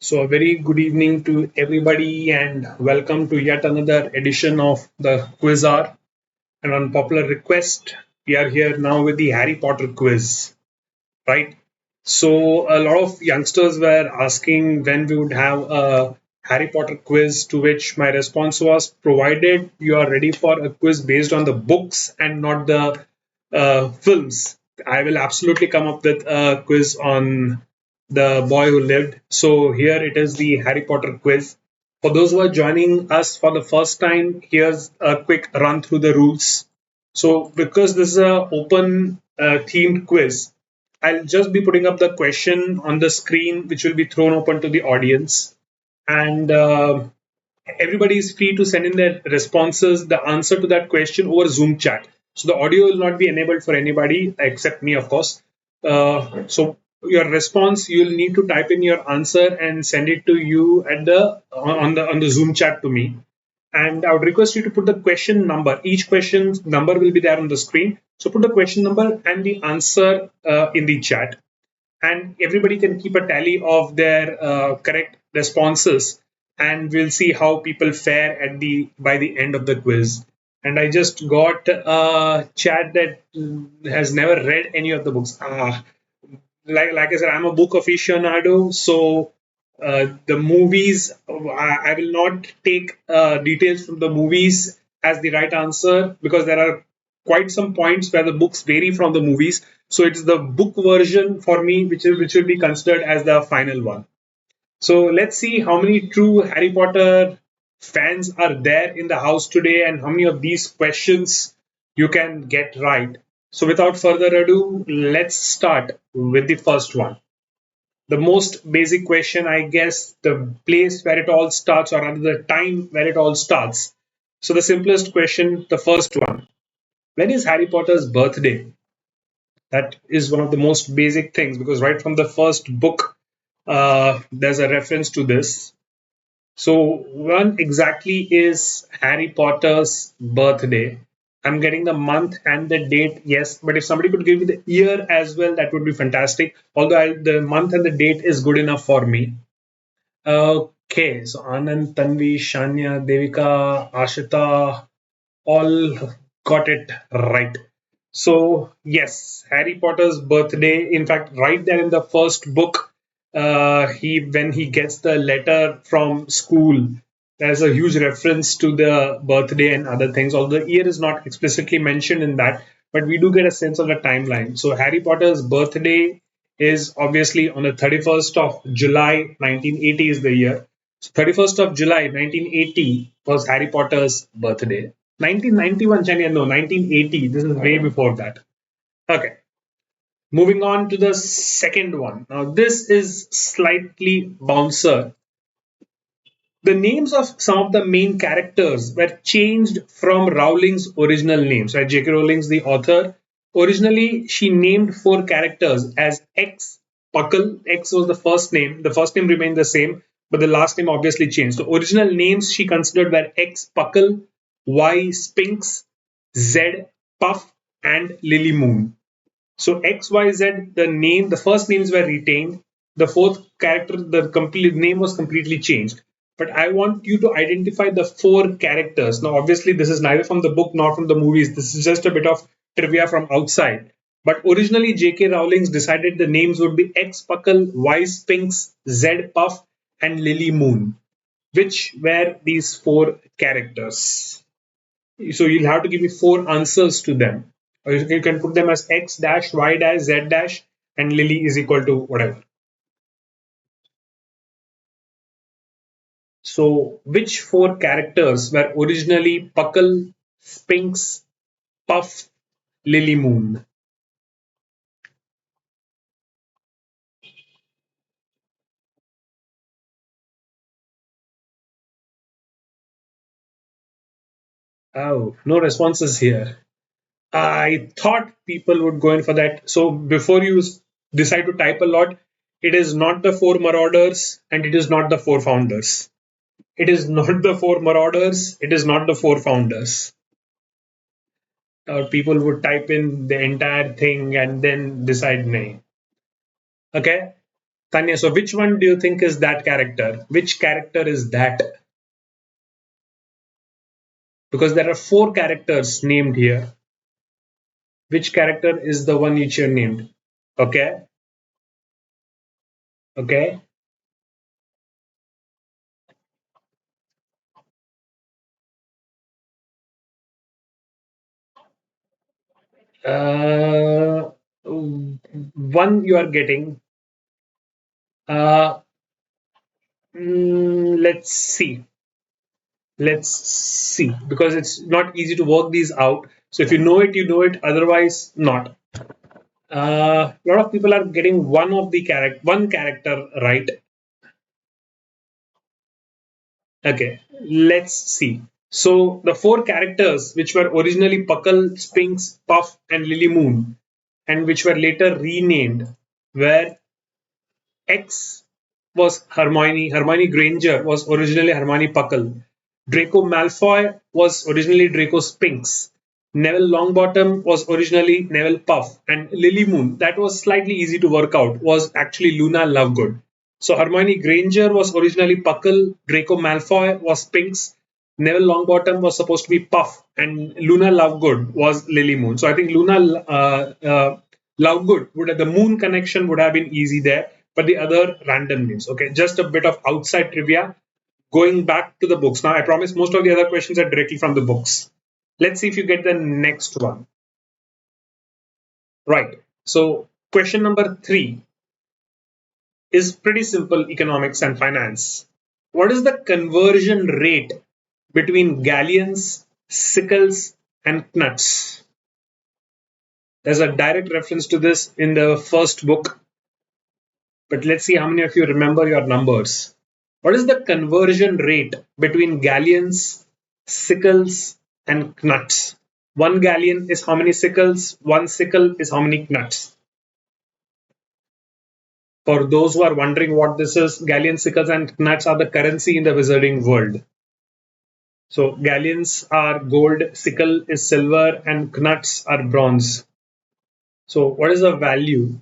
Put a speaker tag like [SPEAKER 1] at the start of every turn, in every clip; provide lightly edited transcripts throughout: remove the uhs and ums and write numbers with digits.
[SPEAKER 1] So, a very good evening to everybody, and welcome to yet another edition of the Quiz Hour. And on popular request, we are here now with the Harry Potter quiz, right? So, a lot of youngsters were asking when we would have a Harry Potter quiz, to which my response was provided you are ready for a quiz based on the books and not the films. I will absolutely come up with a quiz on the boy who lived. So here it is, the Harry Potter quiz. For those who are joining us for the first time, here's a quick run through the rules. So because this is a open themed quiz, I'll just be putting up the question on the screen, which will be thrown open to the audience, and everybody is free to send in their responses, the answer to that question over Zoom chat. So the audio will not be enabled for anybody except me, of course. So your response, you'll need to type in your answer and send it to you at the on the Zoom chat to me. And I would request you to put the question number. Each question's number will be there on the screen. So put the question number and the answer in the chat, and everybody can keep a tally of their correct responses, and we'll see how people fare at the by the end of the quiz. And I just got a chat that has never read any of the books. Like I said, I'm a book aficionado, so the movies, I will not take details from the movies as the right answer, because there are quite some points where the books vary from the movies. So it's the book version for me which will be considered as the final one. So let's see how many true Harry Potter fans are there in the house today, and how many of these questions you can get right. So without further ado, let's start with the first one. The most basic question, I guess, the place where it all starts, or rather the time where it all starts. So the simplest question, the first one. When is Harry Potter's birthday? That is one of the most basic things, because right from the first book, there's a reference to this. So, when exactly is Harry Potter's birthday? I'm getting the month and the date, yes, but if somebody could give me the year as well, that would be fantastic. Although the month and the date is good enough for me. Okay, so Anand, Tanvi, Shania, Devika, Ashita, all got it right. So, yes, Harry Potter's birthday, in fact, right there in the first book, he when he gets the letter from school, there's a huge reference to the birthday and other things. Although the year is not explicitly mentioned in that, but we do get a sense of the timeline. So, Harry Potter's birthday is obviously on the 31st of July 1980 is the year. So 31st of July 1980 was Harry Potter's birthday. 1991, Chania, no, 1980. This is way before that. Okay. Moving on to the second one. Now, this is slightly bouncer. The names of some of the main characters were changed from Rowling's original names. Right? J.K. Rowling's the author. Originally, she named four characters as X Puckle. X was the first name. The first name remained the same, but the last name obviously changed. The original names she considered were X Puckle, Y Spinks, Z Puff, and Lily Moon. So XYZ, the first names were retained. The fourth character, the complete name was completely changed. But I want you to identify the four characters. Now, obviously, this is neither from the book nor from the movies. This is just a bit of trivia from outside. But originally, J.K. Rowling decided the names would be X Puckle, Y Spinks, Z Puff, and Lily Moon. Which were these four characters? So you'll have to give me four answers to them. Or you can put them as X dash, Y dash, Z dash, and Lily is equal to whatever. So which four characters were originally Puckle, Spinks, Puff, Lily Moon? Oh, no responses here. I thought people would go in for that. So before you decide to type a lot, it is not the four marauders and it is not the four founders. It is not the four marauders. It is not the four founders. Or people would type in the entire thing and then decide nay. Okay. Tanya, so which one do you think is that character? Which character is that? Because there are four characters named here. Which character is the one which you named? Okay, okay. Uh, one you are getting. Uh, let's see. Let's see. Because it's not easy to work these out. So if you know it, you know it. Otherwise, not. A lot of people are getting one character right. Okay, let's see. So the four characters which were originally Puckle, Spinks, Puff, and Lily Moon, and which were later renamed, were X was Hermione. Hermione Granger was originally Hermione Puckle. Draco Malfoy was originally Draco Spinks. Neville Longbottom was originally Neville Puff. And Lily Moon, that was slightly easy to work out, was actually Luna Lovegood. So Hermione Granger was originally Puckle. Draco Malfoy was Spinks. Neville Longbottom was supposed to be Puff. And Luna Lovegood was Lily Moon. So I think Luna Lovegood would have, the moon connection would have been easy there, but the other random names. Okay, just a bit of outside trivia. Going back to the books. Now, I promise most of the other questions are directly from the books. Let's see if you get the next one. Right. So, question number 3 is pretty simple economics and finance. What is the conversion rate between galleons, sickles, and knuts? There's a direct reference to this in the first book, but let's see how many of you remember your numbers. What is the conversion rate between galleons, sickles, and knuts? One galleon is how many sickles? One sickle is how many knuts? For those who are wondering what this is, galleon, sickles, and knuts are the currency in the wizarding world. So galleons are gold, sickle is silver, and knuts are bronze. So what is the value?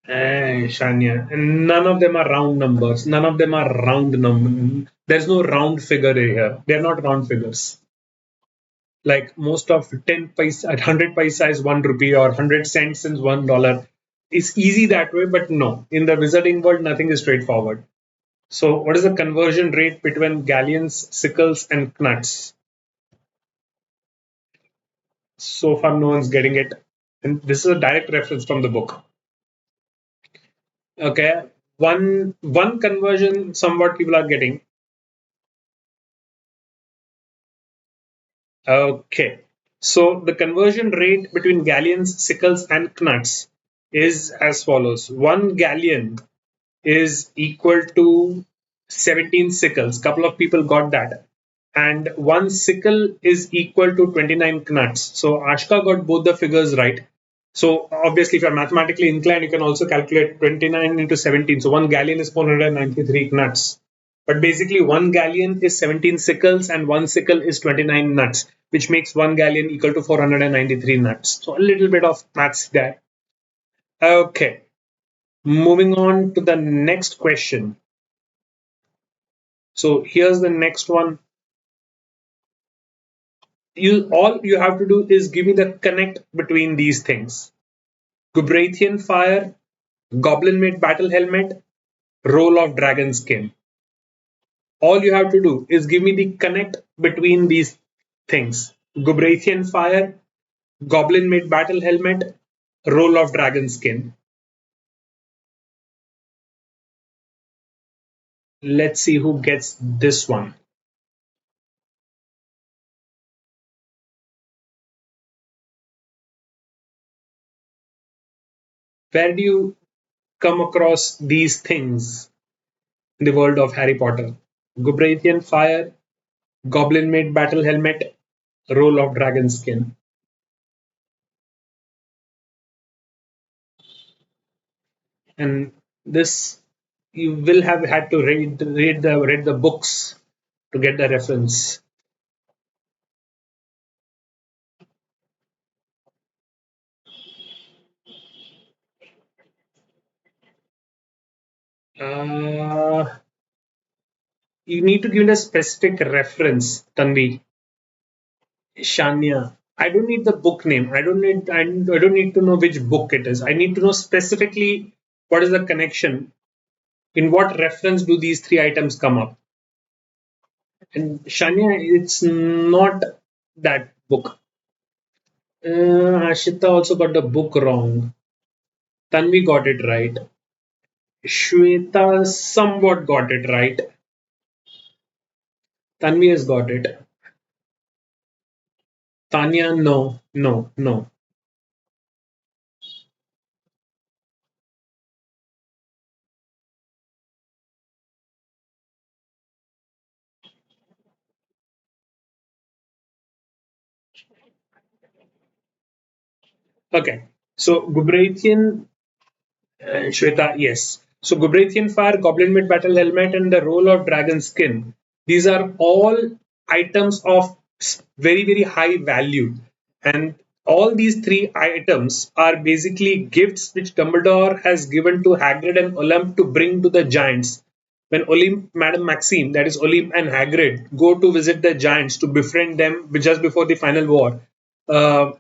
[SPEAKER 1] Shania. And none of them are round numbers. None of them are round numbers. There's no round figure here. They're not round figures. Like most of 10 paisa, 100 paisa is 1 rupee or 100 cents is $1. It's easy that way, but no. In the wizarding world, nothing is straightforward. So, what is the conversion rate between galleons, sickles, and knuts? So far, no one's getting it. And this is a direct reference from the book. Okay. One conversion, somewhat people are getting. Okay. So the conversion rate between galleons, sickles, and knuts is as follows. One galleon is equal to 17 sickles. Couple of people got that. And one sickle is equal to 29 knuts. So Ashka got both the figures right. So obviously, if you're mathematically inclined, you can also calculate 29 into 17. So one galleon is 493 knuts. But basically, one galleon is 17 sickles and one sickle is 29 nuts, which makes one galleon equal to 493 nuts. So a little bit of maths there. Okay, moving on to the next question. So here's the next one. All you have to do is give me the connect between these things. Gubrathian fire, goblin made battle helmet, roll of dragon skin. All you have to do is give me the connect between these things. Gubrathian fire, goblin made battle helmet, roll of dragon skin. Let's see who gets this one. Where do you come across these things in the world of Harry Potter? Gubrathian fire, goblin made battle helmet, roll of dragon skin. And this you will have had to read the books to get the reference. Uh, you need to give it a specific reference, Tanvi. Shania. I don't need the book name. I don't need to know which book it is. I need to know specifically what is the connection. In what reference do these three items come up? And Shania, it's not that book. Ashita also got the book wrong. Tanvi got it right. Shweta somewhat got it right. Tanvi has got it. Tanya, no, no, no. Okay. So Gubrathian Shweta, yes. So Gubrathian Fire, Goblin Mid Battle Helmet, and the Roll of Dragon Skin. These are all items of very, very high value. And all these three items are basically gifts which Dumbledore has given to Hagrid and Olymp to bring to the giants. When Olymp, Madame Maxime, that is Olymp and Hagrid, go to visit the giants to befriend them just before the final war, uh,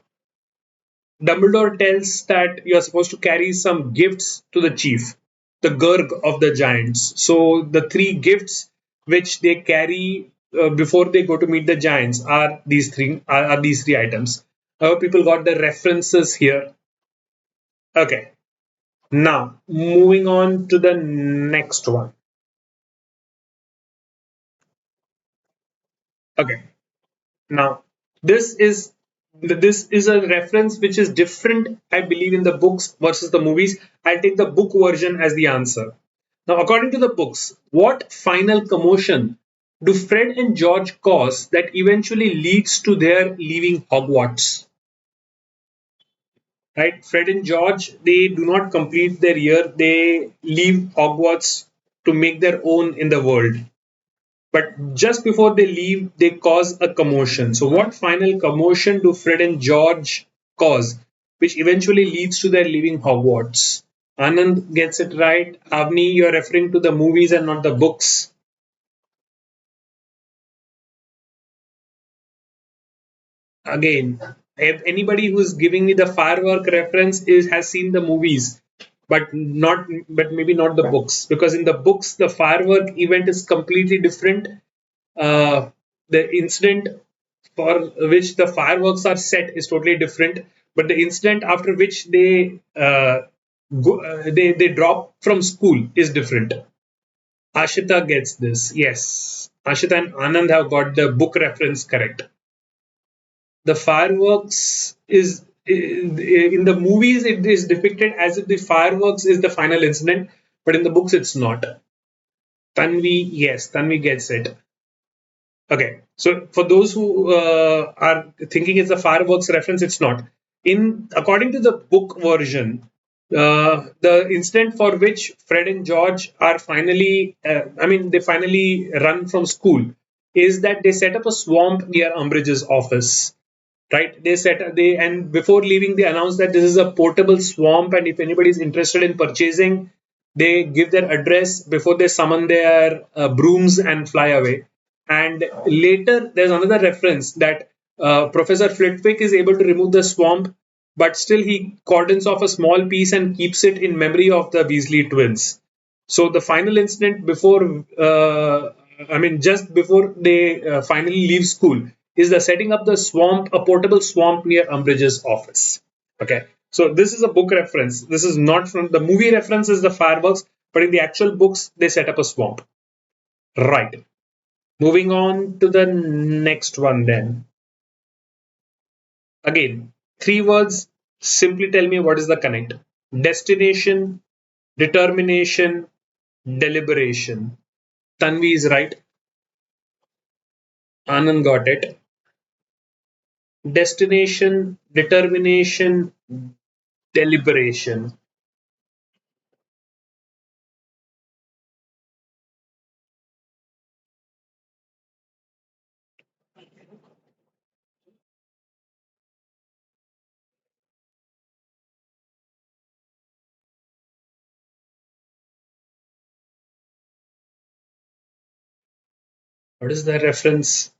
[SPEAKER 1] Dumbledore tells that you are supposed to carry some gifts to the chief, the Gurg of the giants. So the three gifts which they carry before they go to meet the giants are these three items. I hope people got the references here. Okay, now moving on to the next one. Okay, now, this is this is a reference which is different, I believe, in the books versus the movies. I'll take the book version as the answer. Now, according to the books, what final commotion do Fred and George cause that eventually leads to their leaving Hogwarts? Right? Fred and George, they do not complete their year. They leave Hogwarts to make their own in the world. But just before they leave, they cause a commotion. So, what final commotion do Fred and George cause, which eventually leads to their leaving Hogwarts? Anand gets it right. Avni, you're referring to the movies and not the books. Again, if anybody who's giving me the firework reference has seen the movies, but maybe not the books, because in the books the firework event is completely different. The incident for which the fireworks are set is totally different, but the incident after which they drop from school is different. Ashita gets this. Yes, Ashita and Anand have got the book reference correct. The fireworks is in the movies it is depicted as if the fireworks is the final incident, but in the books it's not. Tanvi, yes, Tanvi gets it. Okay, so for those who are thinking it's a fireworks reference, it's not. In according to the book version, the incident for which Fred and George are finally, they finally run from school, is that they set up a swamp near Umbridge's office. Right? They and before leaving, they announced that this is a portable swamp, and if anybody is interested in purchasing, they give their address before they summon their brooms and fly away. And later, there's another reference that Professor Flitwick is able to remove the swamp, but still he cordons off a small piece and keeps it in memory of the Weasley twins. So the final incident just before they finally leave school, is the setting up the swamp, a portable swamp near Umbridge's office. Okay, so this is a book reference. This is not from the movie reference, is the fireworks, but in the actual books, they set up a swamp. Right. Moving on to the next one, then. Again, three words. Simply tell me what is the connect. Destination, determination, deliberation. Tanvi is right. Anand got it. Destination, determination, deliberation. What is the reference?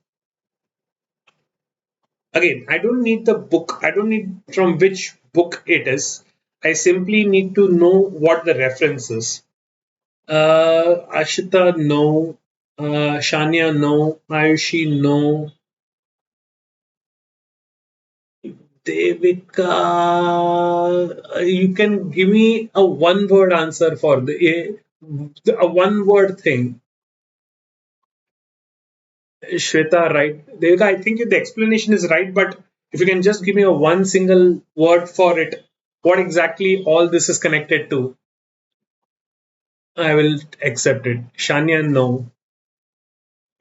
[SPEAKER 1] Again, I don't need the book. I don't need from which book it is. I simply need to know what the reference is. Ashita, no. Shania, no. Ayushi, no. Devika, you can give me a one word answer for a one word thing. Shweta, right? Devika, I think the explanation is right, but if you can just give me a one single word for it, what exactly all this is connected to, I will accept it. Shania, no.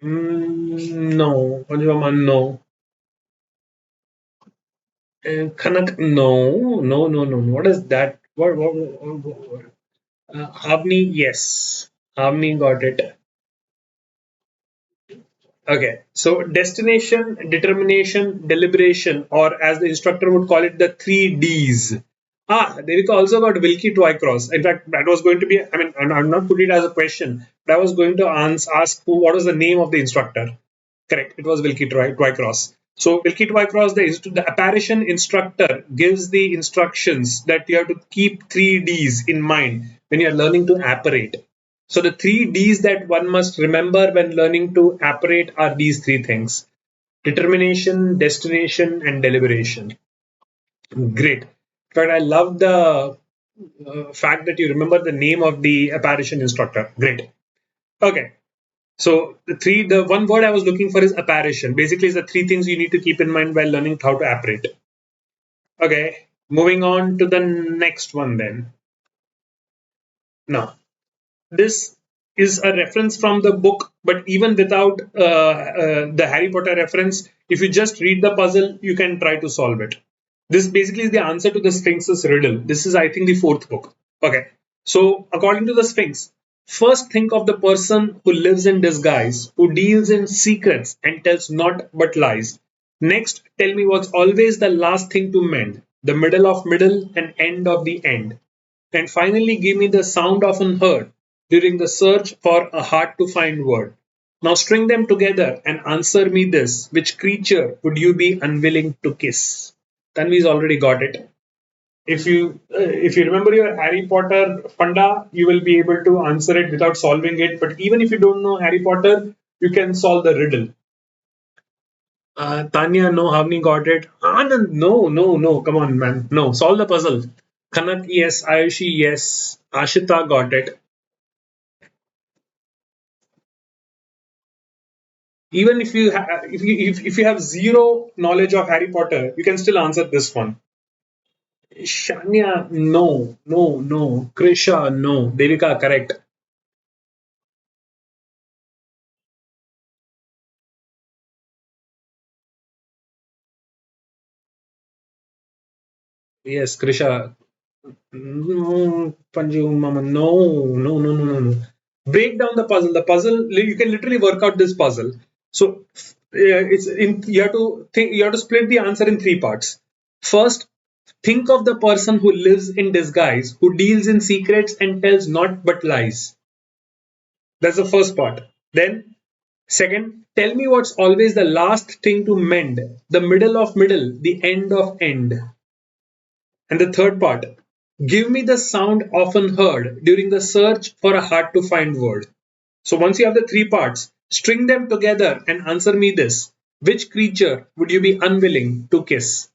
[SPEAKER 1] No. Anjuma, no. Kanak, no. No, no, no. What is that? What? Avni, yes. Avni got it. Okay, so destination, determination, deliberation, or as the instructor would call it, the three Ds. Devika also got Wilkie Twycross. In fact, that was going to be, I mean, I'm not putting it as a question, but I was going to ask what was the name of the instructor. Correct, it was Wilkie Twycross. So, Wilkie Twycross, the apparition instructor, gives the instructions that you have to keep three Ds in mind when you're learning to apparate. So the three Ds that one must remember when learning to apparate are these three things: determination, destination, and deliberation. Great. In fact, I love the fact that you remember the name of the apparition instructor. Great. Okay. So the one word I was looking for is apparition. Basically, it's the three things you need to keep in mind while learning how to apparate. Okay. Moving on to the next one then. Now, this is a reference from the book, but even without the Harry Potter reference, if you just read the puzzle, you can try to solve it. This basically is the answer to the Sphinx's riddle. This is, I think, the fourth book. Okay. So, according to the Sphinx, first think of the person who lives in disguise, who deals in secrets and tells not but lies. Next, tell me what's always the last thing to mend, the middle of middle and end of the end. And finally, give me the sound often heard during the search for a hard to find word. Now string them together and answer me this: which creature would you be unwilling to kiss? Tanvi's already got it. If you remember your Harry Potter funda, you will be able to answer it without solving it. But even if you don't know Harry Potter, you can solve the riddle. Tanya, no. Havni got it. Anand, no, no, no. Come on, man. No. Solve the puzzle. Kanak, yes. Ayushi, yes. Ashita got it. Even if you have zero knowledge of Harry Potter, you can still answer this one. Shania, no, no, no. Krisha, no. Devika, correct. Yes, Krisha. No, Panju Mama, no, no, no, no, no, no. Break down the puzzle. The puzzle you can literally work out this puzzle. So it's in you have to think you have to split the answer in three parts. First, think of the person who lives in disguise, who deals in secrets and tells not but lies. That's the first part. Then, second, tell me what's always the last thing to mend, the middle of middle, the end of end. And the third part, give me the sound often heard during the search for a hard to find word. So once you have the three parts, string them together and answer me this: which creature would you be unwilling to kiss?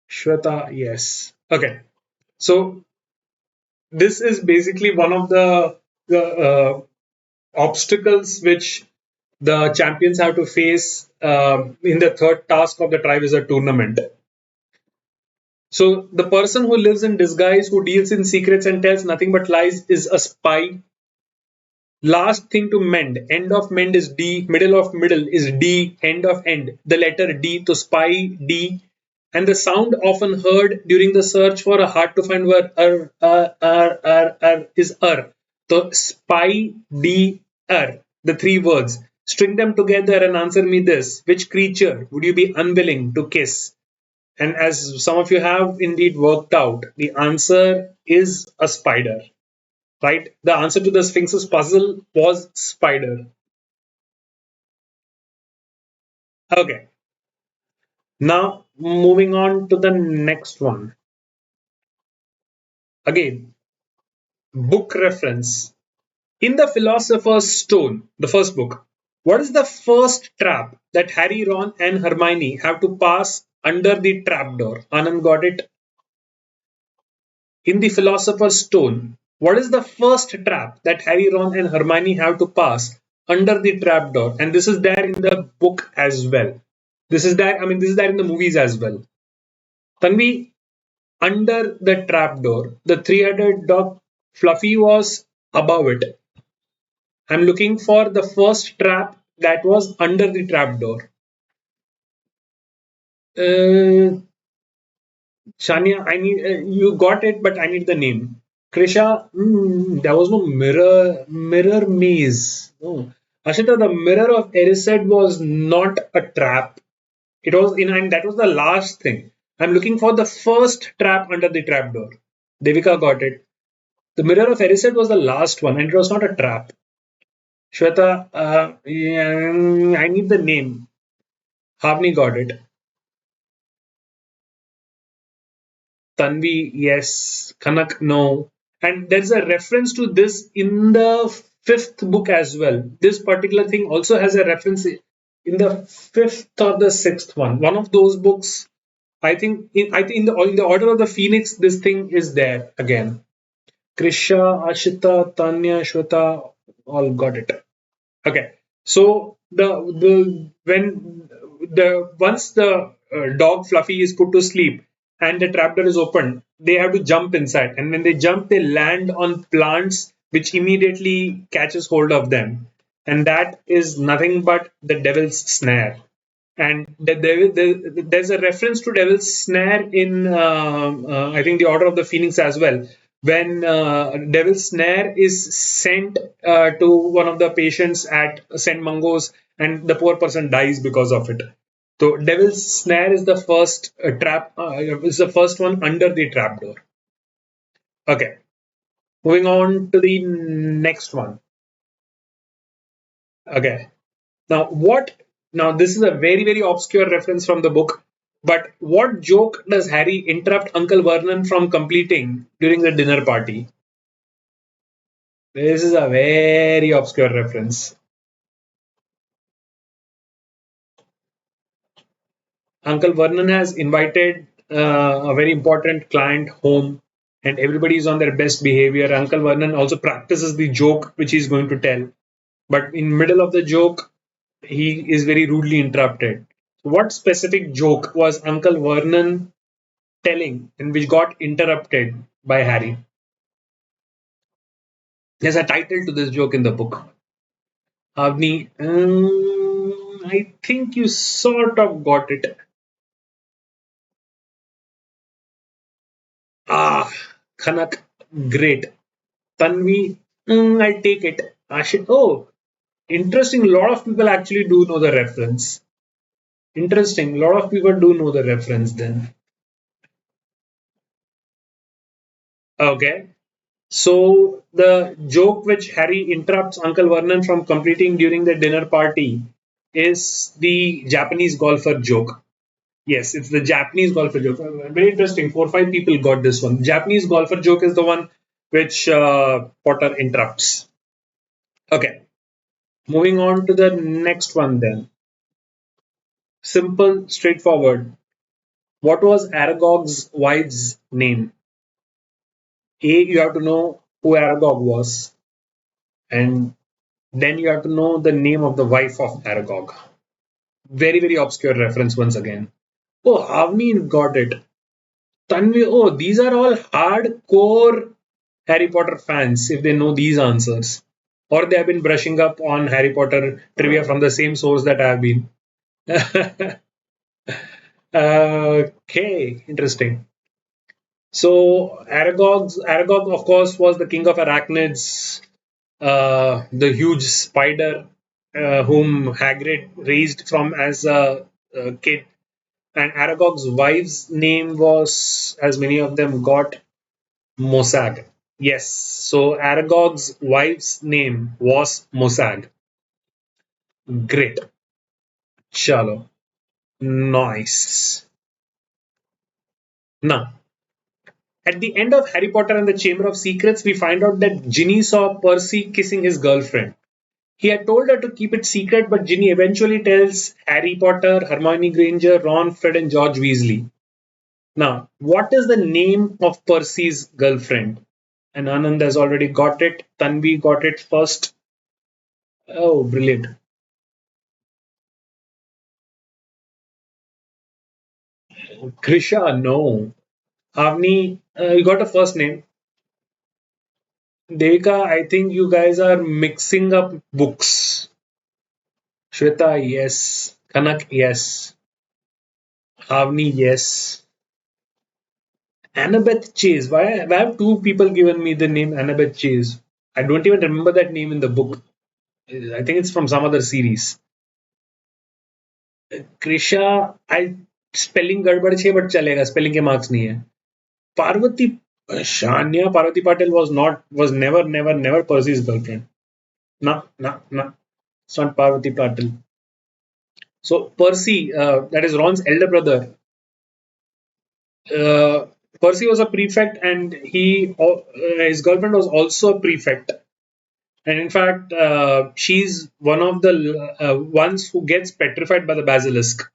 [SPEAKER 1] Shweta, yes. Okay. So this is basically one of the obstacles which the champions have to face in the third task of the Triwizard tournament. So the person who lives in disguise, who deals in secrets and tells nothing but lies, is a spy. Last thing to mend, end of mend is D, middle of middle is D, end of end, the letter D, to spy D. And the sound often heard during the search for a hard to find word is So spy D the three words. String them together and answer me this: which creature would you be unwilling to kiss? And as some of you have indeed worked out, the answer is a spider, right? The answer to the Sphinx's puzzle was spider. Okay, now moving on to the next one. Again, book reference. In the Philosopher's Stone, the first book, what is the first trap that Harry, Ron, and Hermione have to pass under the trapdoor? Anand got it. In the Philosopher's Stone, what is the first trap that Harry, Ron, and Hermione have to pass under the trapdoor? And this is there in the book as well. This is there. I mean, this is there in the movies as well. Tanvi, under the trapdoor, the three-headed dog Fluffy was above it. I'm looking for the first trap that was under the trapdoor. Uh, Shania, I need you got it, but I need the name. Krisha, there was no mirror maze. No. Ashita, the mirror of Erised was not a trap. It was in, and that was the last thing. I'm looking for the first trap under the trapdoor. Devika got it. The mirror of Erised was the last one, and it was not a trap. Shweta, yeah, I need the name. Havni got it. Tanvi, yes. Kanak, no. And there's a reference to this in the fifth book as well. This particular thing also has a reference in the fifth or the sixth one. One of those books, I think in the Order of the Phoenix, this thing is there again. Krisha, Ashita, Tanya, Shweta, all got it. Okay, so the when the once the dog Fluffy is put to sleep and the trapdoor is opened, they have to jump inside, and when they jump, they land on plants, which immediately catches hold of them, and that is nothing but the devil's snare. And there's a reference to devil's snare in I think the Order of the Phoenix as well, when devil's snare is sent to one of the patients at St. Mungo's, and the poor person dies because of it. So devil's snare is the first is the first one under the trapdoor. Okay, moving on to the next one. Okay, now, what? Now, this is a very, very obscure reference from the book. But what joke does Harry interrupt Uncle Vernon from completing during the dinner party? This is a very obscure reference. Uncle Vernon has invited a very important client home, and everybody is on their best behavior. Uncle Vernon also practices the joke which he's going to tell. But in middle of the joke, he is very rudely interrupted. What specific joke was Uncle Vernon telling and which got interrupted by Harry? There's a title to this joke in the book. Avni, I think you sort of got it. Ah, Khanak, great. Tanvi, I'll take it. Ashit, oh, interesting. A lot of people actually do know the reference. Interesting. A lot of people do know the reference then. Okay. So the joke which Harry interrupts Uncle Vernon from completing during the dinner party is the Japanese golfer joke. Yes, it's the Japanese golfer joke. Very interesting. 4 or 5 people got this one. Japanese golfer joke is the one which Potter interrupts. Okay, moving on to the next one then. Simple, straightforward. What was Aragog's wife's name? A, you have to know who Aragog was, and then you have to know the name of the wife of Aragog. Very, very obscure reference once again. Oh, Avni got it. Tanvi, oh, these are all hardcore Harry Potter fans if they know these answers. Or they have been brushing up on Harry Potter trivia from the same source that I have been. Okay, interesting. So Aragog, of course, was the king of arachnids, the huge spider whom Hagrid raised from as a kid. And Aragog's wife's name was, as many of them got, Mosag. Yes, so Aragog's wife's name was Mosag. Great. Chalo. Nice. Now, at the end of Harry Potter and the Chamber of Secrets, we find out that Ginny saw Percy kissing his girlfriend. He had told her to keep it secret, but Ginny eventually tells Harry Potter, Hermione Granger, Ron, Fred, and George Weasley. Now, what is the name of Percy's girlfriend? And Anand has already got it. Tanvi got it first. Oh, brilliant. Krisha, no. Avni, you got a first name. Devika, I think you guys are mixing up books. Shweta, yes. Kanak, yes. Avni, yes. Annabeth Chase. Why have two people given me the name Annabeth Chase? I don't even remember that name in the book. I think it's from some other series. Krisha, I spelling गड़बड़ छे but चलेगा spelling के marks नहीं है. Parvati Shania Parvati Patel was never Percy's girlfriend. No, no, no. It's not Parvati Patel. So Percy, that is Ron's elder brother. Uh, Percy was a prefect, and his girlfriend was also a prefect. And in fact, she's one of the ones who gets petrified by the basilisk.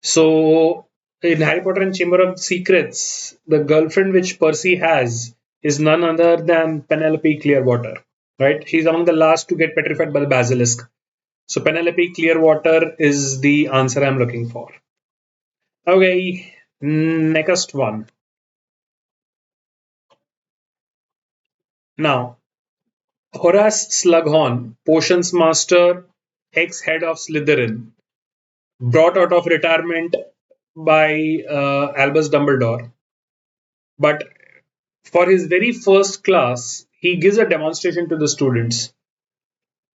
[SPEAKER 1] So in Harry Potter and Chamber of Secrets, the girlfriend which Percy has is none other than Penelope Clearwater. Right? She's among the last to get petrified by the basilisk. So Penelope Clearwater is the answer I'm looking for. Okay, next one. Now, Horace Slughorn, Potions Master, ex-head of Slytherin, brought out of retirement by Albus Dumbledore. But for his very first class, he gives a demonstration to the students.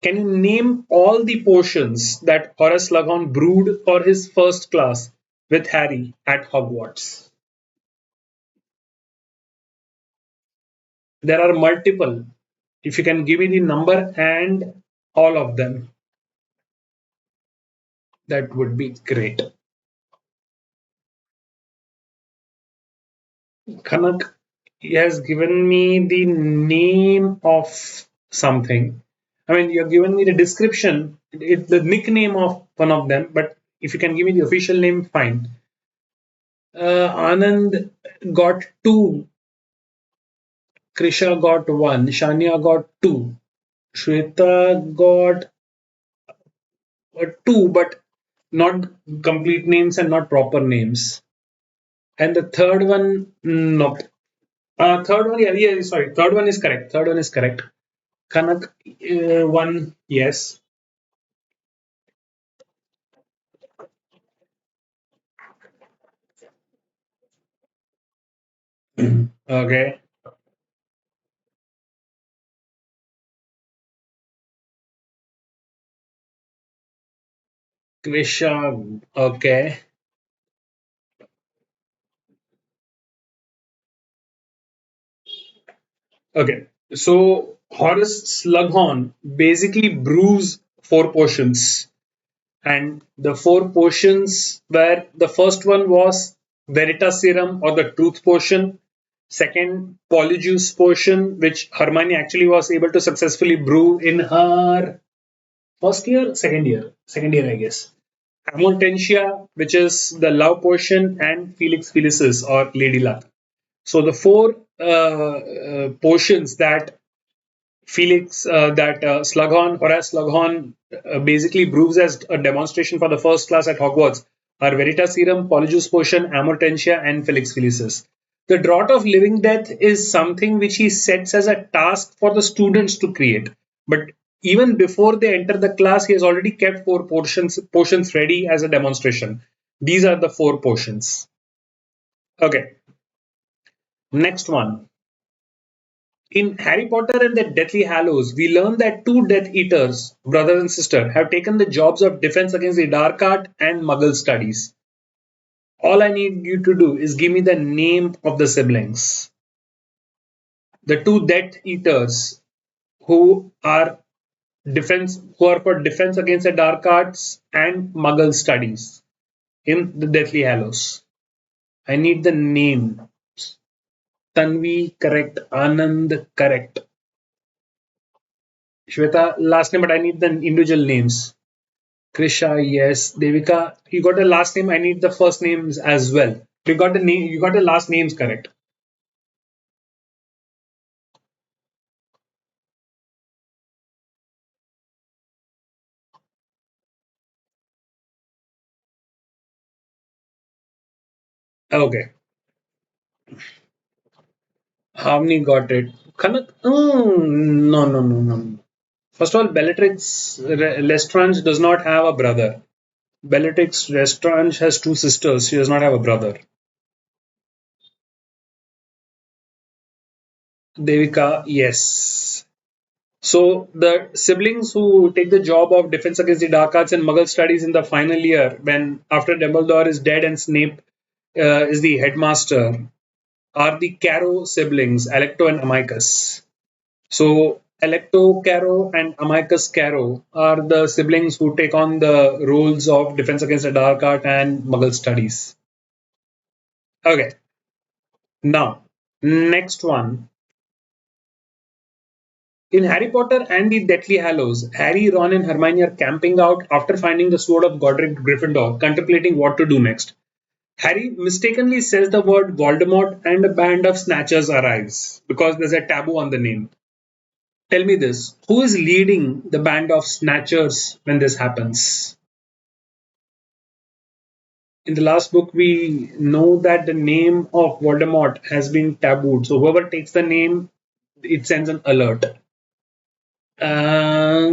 [SPEAKER 1] Can you name all the potions that Horace Slughorn brewed for his first class with Harry at Hogwarts? There are multiple. If you can give me the number and all of them, that would be great. Kanak, he has given me the name of something. I mean, you have given me the description, the nickname of one of them, but if you can give me the official name, fine. Anand got two, Krisha got one, Shania got two, Shweta got two, but not complete names and not proper names. And the third one, nope. Third one, yeah, sorry. Third one is correct. Third one is correct. Kanak, one, yes. Okay. Krisha, okay. Okay. So Horace Slughorn basically brews four potions. And the four potions were the first one was Veritas Serum or the Truth Potion. Second, Polyjuice Potion, which Hermione actually was able to successfully brew in her first year, second year, I guess. Amontentia, which is the love potion, and Felix Felicis or Lady Luck. So the four potions that Slughorn, Horace Slughorn, basically brews as a demonstration for the first class at Hogwarts are Veritas Serum, Polyjuice Potion, Amortentia, and Felix Felicis. The Draught of Living Death is something which he sets as a task for the students to create. But even before they enter the class, he has already kept four potions ready as a demonstration. These are the four potions. Okay, next one. In Harry Potter and the Deathly Hallows, we learn that two Death Eaters, brother and sister, have taken the jobs of defense against the dark art and Muggle studies. All I need you to do is give me the name of the siblings. The two Death Eaters who are who are for defense against the dark arts and Muggle studies in the Deathly Hallows. I need the name. Tanvi, correct. Anand, correct. Shweta, last name, but I need the individual names. Krisha, yes. Devika, you got the last name. I need the first names as well. You got the name. You got the last names correct. Okay. Harmony got it. Kanak, no, no, no, no. First of all, Bellatrix Lestrange does not have a brother. Bellatrix Lestrange has two sisters. She does not have a brother. Devika, yes. So the siblings who take the job of defense against the dark arts and Muggle studies in the final year, when after Dumbledore is dead and Snape is the headmaster, are the Caro siblings, Alecto and Amicus. So Alecto Caro and Amicus Caro are the siblings who take on the roles of defense against the dark art and Muggle studies. Okay, now next one. In Harry Potter and the Deathly Hallows, Harry, Ron, and Hermione are camping out after finding the sword of Godric Gryffindor, contemplating what to do next. Harry mistakenly says the word Voldemort and a band of snatchers arrives because there's a taboo on the name. Tell me this, who is leading the band of snatchers when this happens? In the last book, we know that the name of Voldemort has been tabooed. So whoever takes the name, it sends an alert. No,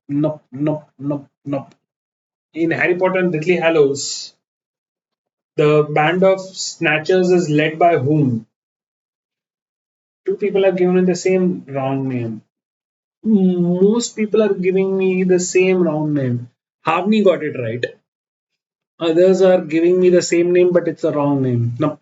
[SPEAKER 1] no, no, no, no. In Harry Potter and Deathly Hallows, the band of snatchers is led by whom? Two people are given the same wrong name. Most people are giving me the same wrong name. Havni got it right. Others are giving me the same name, but it's a wrong name. No.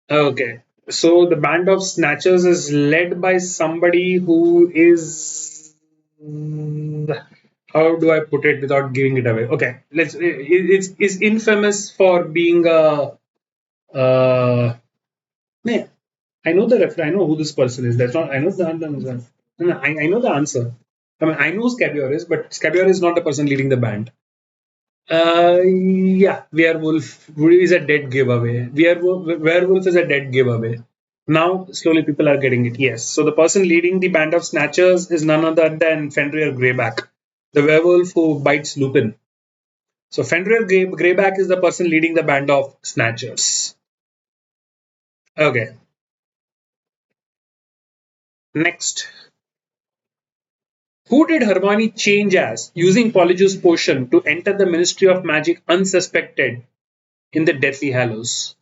[SPEAKER 1] Okay. So the band of snatchers is led by somebody who is. How do I put it without giving it away? Okay, let's. It's infamous for being a. Man, I know the referee. I know who this person is. That's not. I know the answer. No, I know the answer. I mean, I know Scabior is, but Scabior is not the person leading the band. Yeah, werewolf is a dead giveaway. Werewolf is a dead giveaway. Now, slowly people are getting it. Yes. So the person leading the band of snatchers is none other than Fenrir Greyback, the werewolf who bites Lupin. So Fenrir Greyback is the person leading the band of snatchers. Okay. Next. Who did Hermione change as using Polyjuice potion to enter the Ministry of Magic unsuspected in the Deathly Hallows?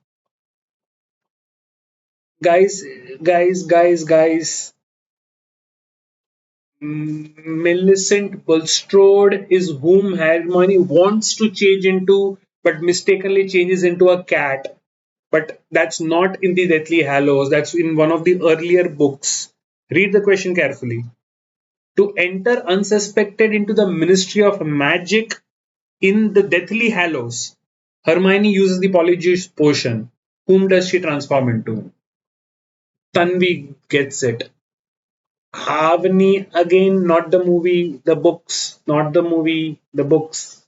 [SPEAKER 1] Guys, guys. Millicent Bulstrode is whom Hermione wants to change into, but mistakenly changes into a cat. But that's not in the Deathly Hallows. That's in one of the earlier books. Read the question carefully. To enter unsuspected into the Ministry of Magic in the Deathly Hallows, Hermione uses the Polyjuice potion. Whom does she transform into? Tanvi gets it. Havni, again, not the movie, the books, not the movie, the books.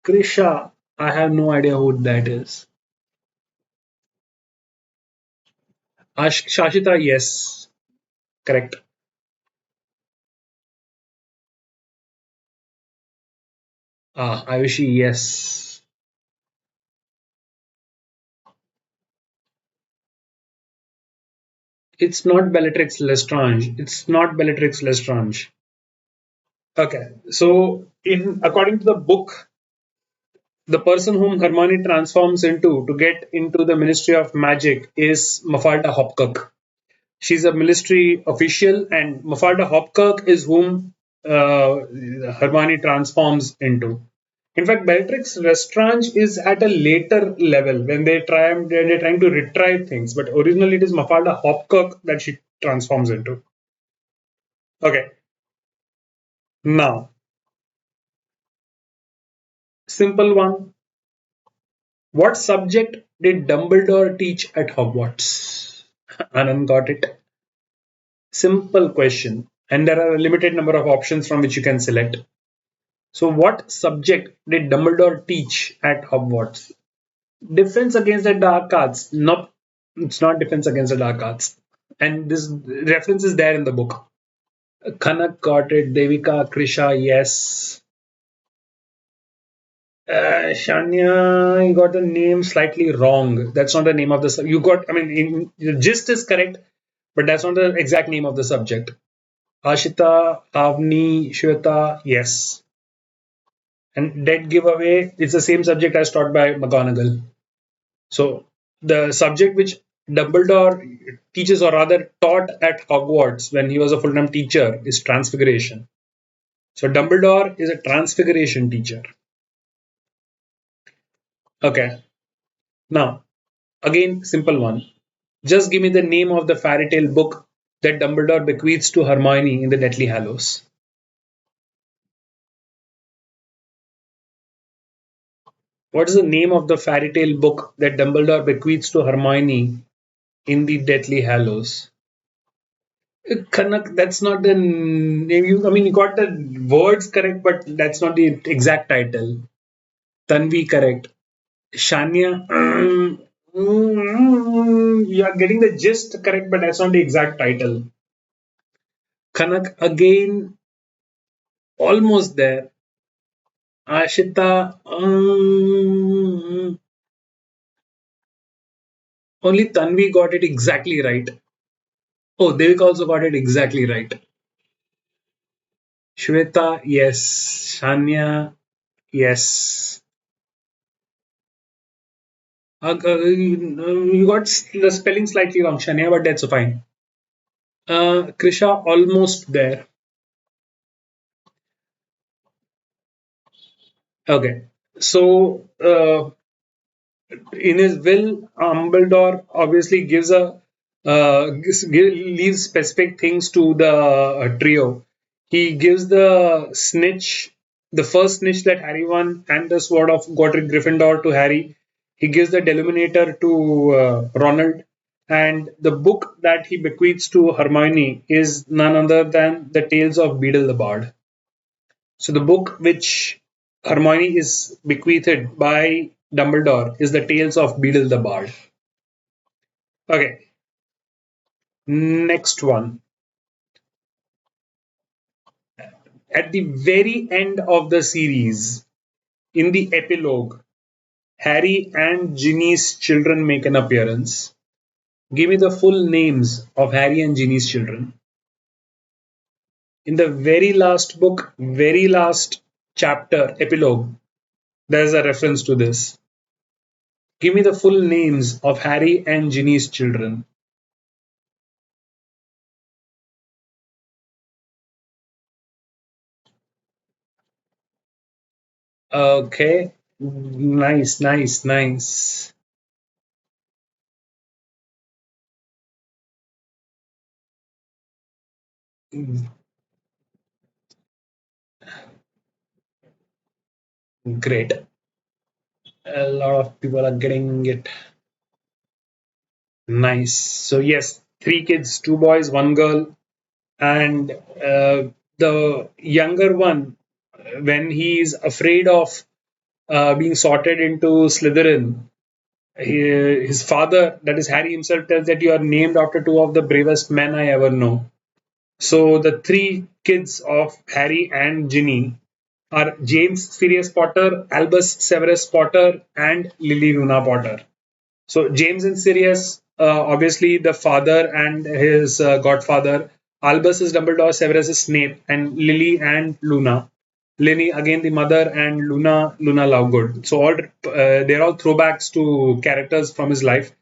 [SPEAKER 1] Krisha, I have no idea who that is. Shashita, yes, correct. Ayushi, yes. It's not Bellatrix Lestrange. It's not Bellatrix Lestrange. Okay, so in according to the book, The person whom Hermione transforms into to get into the Ministry of Magic is Mafalda Hopkirk. She's a military official, and Mafalda Hopkirk is whom Hermione transforms into. In fact, Bellatrix Lestrange is at a later level when they're trying to retrieve things, but originally it is Mafalda Hopkirk that she transforms into. Okay, now simple one. What subject did Dumbledore teach at Hogwarts? Anand got it. Simple question, and there are a limited number of options from which you can select. So, what subject did Dumbledore teach at Hogwarts? Defense against the dark arts. Nope, it's not defense against the dark arts. And this reference is there in the book. Kanak got it. Devika, Krisha, yes. Shania, you got the name slightly wrong. That's not the name of the you got. I mean, the gist is correct, but that's not the exact name of the subject. Ashita, Avni, Shweta, yes. And dead giveaway is the same subject as taught by McGonagall. So the subject which Dumbledore teaches, or rather taught at Hogwarts when he was a full-time teacher, is Transfiguration. So Dumbledore is a Transfiguration teacher. Okay. Now, again, simple one. Just give me the name of the fairy tale book that Dumbledore bequeaths to Hermione in the Deathly Hallows. What is the name of the fairy tale book that Dumbledore bequeaths to Hermione in the Deathly Hallows? Kanak, that's not the name. I mean, you got the words correct, but that's not the exact title. Tanvi correct. Shania, you are getting the gist correct, but that's not the exact title. Kanak again, almost there. Ashita, only Tanvi got it exactly right. Oh, Devik also got it exactly right. Shweta, yes. Shania, yes. You got the spelling slightly wrong, Shania, but that's fine. Krisha, almost there. Okay. So, in his will, Dumbledore obviously leaves specific things to the trio. He gives the snitch, the first snitch that Harry won, and the sword of Godric Gryffindor to Harry. He gives the Deluminator to Ronald, and the book that he bequeaths to Hermione is none other than the Tales of Beedle the Bard. So the book which Hermione is bequeathed by Dumbledore is the Tales of Beedle the Bard. Okay, next one. At the very end of the series, in the epilogue, Harry and Ginny's children make an appearance. Give me the full names of Harry and Ginny's children. In the very last book, very last chapter, epilogue, there's a reference to this. Give me the full names of Harry and Ginny's children. Okay. Nice, nice, nice. Great. A lot of people are getting it. Nice. So, yes, three kids, two boys, one girl. And the younger one, when he's afraid of being sorted into Slytherin, his father, that is Harry himself, tells that you are named after two of the bravest men I ever know. So the three kids of Harry and Ginny are James Sirius Potter, Albus Severus Potter, and Lily Luna Potter. So James and Sirius, obviously the father and his godfather. Albus is Dumbledore, Severus is Snape, and Lily and Luna. Lenny, again the mother, and Luna Lovegood. So all they're all throwbacks to characters from his life.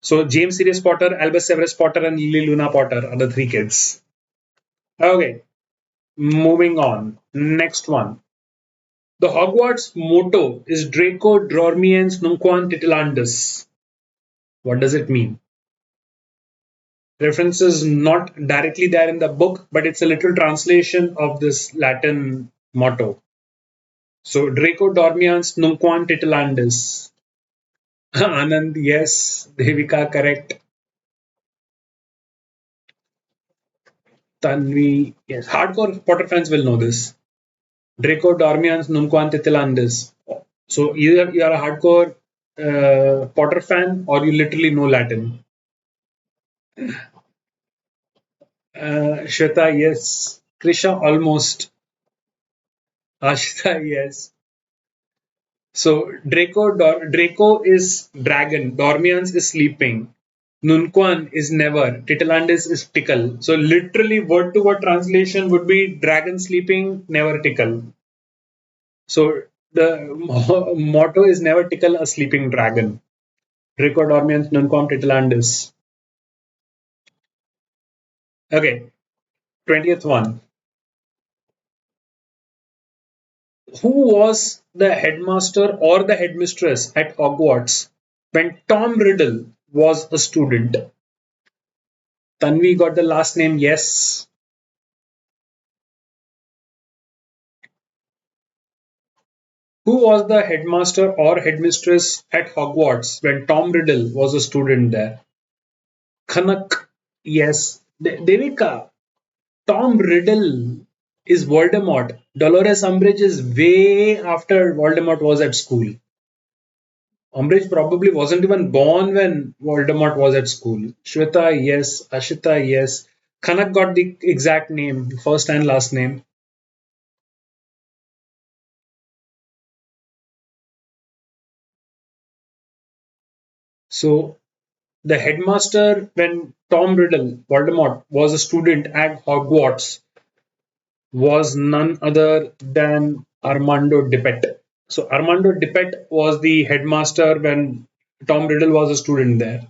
[SPEAKER 1] So James Sirius Potter, Albus Severus Potter, and Lily Luna Potter are the three kids. Okay, moving on. Next one. The Hogwarts motto is Draco Dormiens Nunquam Titilandus. What does it mean? Reference is not directly there in the book, but it's a literal translation of this Latin motto. So Draco Dormiens Nunquam Titilandus. Anand, yes. Devika, correct. Tanvi, yes. Hardcore Potter fans will know this. Draco Dormiens Nunquam Titilandus. So either you are a hardcore Potter fan or you literally know Latin. Shweta, yes. Krisha, almost. Ashita, yes. So Draco is dragon. Dormians is sleeping. Nunquan is never. Titilandis is tickle. So literally word to word translation would be dragon sleeping, never tickle. So the motto is never tickle a sleeping dragon. Draco Dormians Nunquam Titilandis. Okay, 20th one. Who was the headmaster or the headmistress at Hogwarts when Tom Riddle was a student? Tanvi got the last name, yes. Who was the headmaster or headmistress at Hogwarts when Tom Riddle was a student there? Kanak, yes. Devika, Tom Riddle is Voldemort. Dolores Umbridge is way after Voldemort was at school. Umbridge probably wasn't even born when Voldemort was at school. Shweta, yes. Ashita, yes. Kanak got the exact name, first and last name. So the headmaster when Tom Riddle, Voldemort, was a student at Hogwarts was none other than Armando Dippet. So Armando Dippet was the headmaster when Tom Riddle was a student there.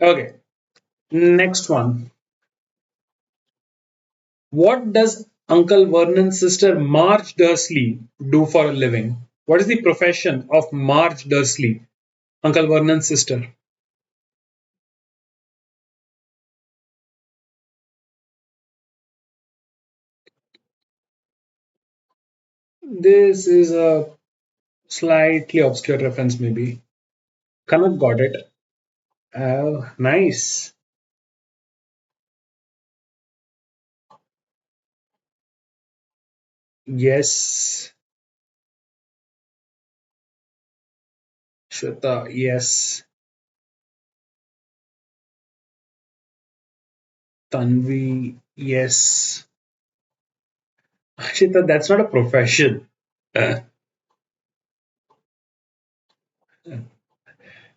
[SPEAKER 1] Okay, next one. What does Uncle Vernon's sister Marge Dursley do for a living? What is the profession of Marge Dursley, Uncle Vernon's sister? This is a slightly obscure reference, maybe. Kanak got it. Nice. Yes. Shweta, yes. Tanvi, yes. Ashita, that's not a profession. Uh,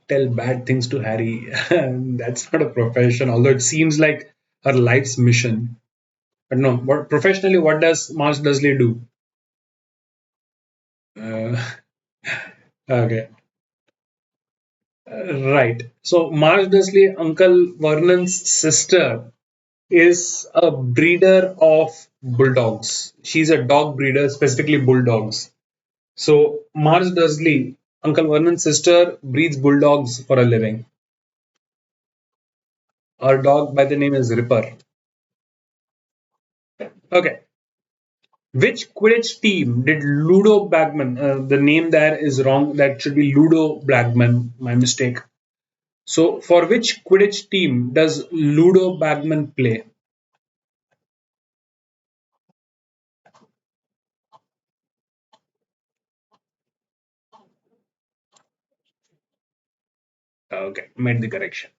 [SPEAKER 1] Tell bad things to Harry. That's not a profession, although it seems like her life's mission. But no, what professionally, what does Marge Dursley do? Uh, okay, right. So Marge Dursley, Uncle Vernon's sister, is a breeder of bulldogs. She's a dog breeder, specifically bulldogs. So Marge Dursley, Uncle Vernon's sister, breeds bulldogs for a living. Her dog by the name is Ripper. Okay. Which Quidditch team did Ludo Bagman? The name there is wrong. That should be Ludo Bagman. My mistake. So, for which Quidditch team does Ludo Bagman play? Okay, made the correction.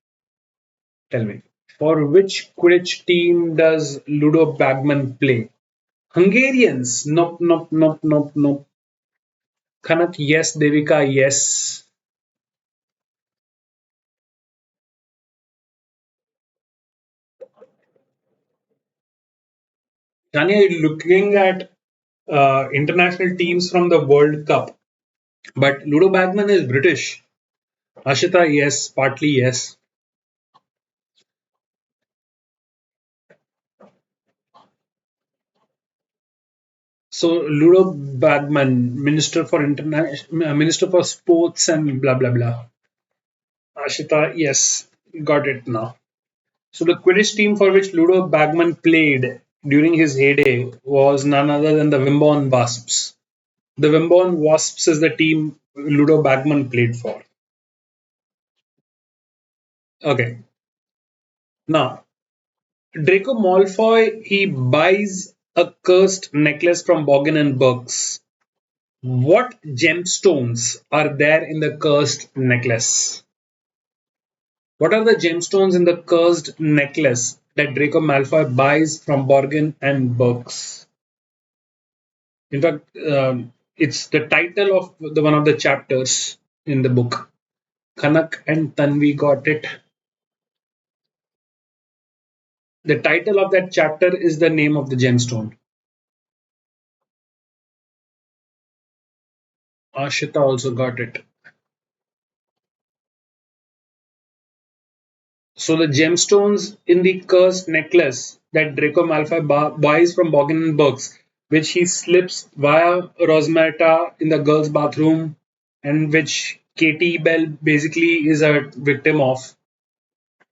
[SPEAKER 1] Tell me. For which Quidditch team does Ludo Bagman play? Hungarians. Nope, nope, nope, nope, nope. Kanak, yes. Devika, yes. Tanya, are you looking at international teams from the World Cup. But Ludo Bagman is British. Ashita, yes, partly yes. So Ludo Bagman, Minister for Sports and blah blah blah. Ashita, yes, got it now. So the Quidditch team for which Ludo Bagman played during his heyday was none other than the Wimborne Wasps. The Wimborne Wasps is the team Ludo Bagman played for. Okay. Now, Draco Malfoy, he buys a cursed necklace from Boggin and Burkes. What gemstones are there in the cursed necklace? What are the gemstones in the cursed necklace that Draco Malfoy buys from Borgin and Burkes? In fact, it's the title of the one of the chapters in the book. Kanak and Tanvi got it. The title of that chapter is the name of the gemstone. Ashita also got it. So the gemstones in the cursed necklace that Draco Malfoy buys from Boggin and Burkes, which he slips via Rosmerta in the girls' bathroom, and which Katie Bell basically is a victim of.